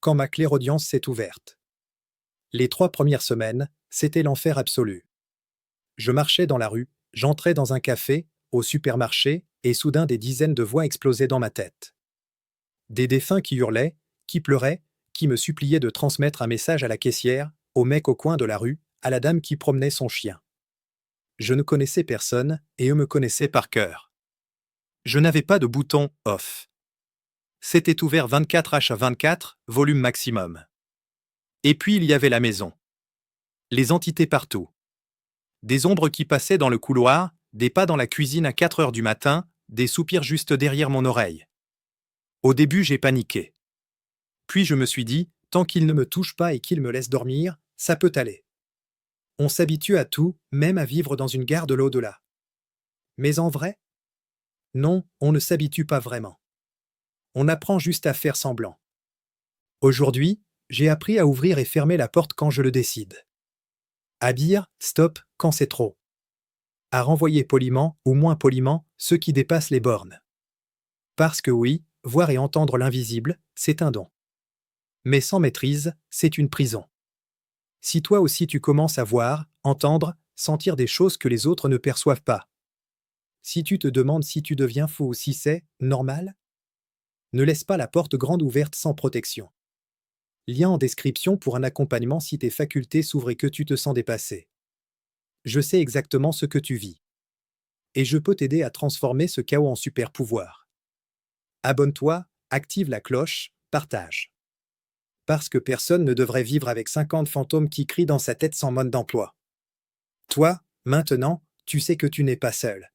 quand ma clairaudience s'est ouverte. Les 3 premières semaines, c'était l'enfer absolu. Je marchais dans la rue, j'entrais dans un café, au supermarché, et soudain des dizaines de voix explosaient dans ma tête. Des défunts qui hurlaient, qui pleuraient, qui me suppliaient de transmettre un message à la caissière, au mec au coin de la rue, à la dame qui promenait son chien. Je ne connaissais personne, et eux me connaissaient par cœur. Je n'avais pas de bouton « off ». C'était ouvert 24h24, volume maximum. Et puis il y avait la maison. Les entités partout. Des ombres qui passaient dans le couloir, des pas dans la cuisine à 4 heures du matin, des soupirs juste derrière mon oreille. Au début, j'ai paniqué. Puis je me suis dit, tant qu'il ne me touche pas et qu'il me laisse dormir, ça peut aller. On s'habitue à tout, même à vivre dans une gare de l'au-delà. Mais en vrai? Non, on ne s'habitue pas vraiment. On apprend juste à faire semblant. Aujourd'hui, j'ai appris à ouvrir et fermer la porte quand je le décide. À dire stop quand c'est trop. À renvoyer poliment ou moins poliment ceux qui dépassent les bornes. Parce que oui, voir et entendre l'invisible, c'est un don. Mais sans maîtrise, c'est une prison. Si toi aussi tu commences à voir, entendre, sentir des choses que les autres ne perçoivent pas. Si tu te demandes si tu deviens fou ou si c'est normal, ne laisse pas la porte grande ouverte sans protection. Lien en description pour un accompagnement si tes facultés s'ouvrent et que tu te sens dépassé. Je sais exactement ce que tu vis. Et je peux t'aider à transformer ce chaos en super pouvoir. Abonne-toi, active la cloche, partage. Parce que personne ne devrait vivre avec 50 fantômes qui crient dans sa tête sans mode d'emploi. Toi, maintenant, tu sais que tu n'es pas seul.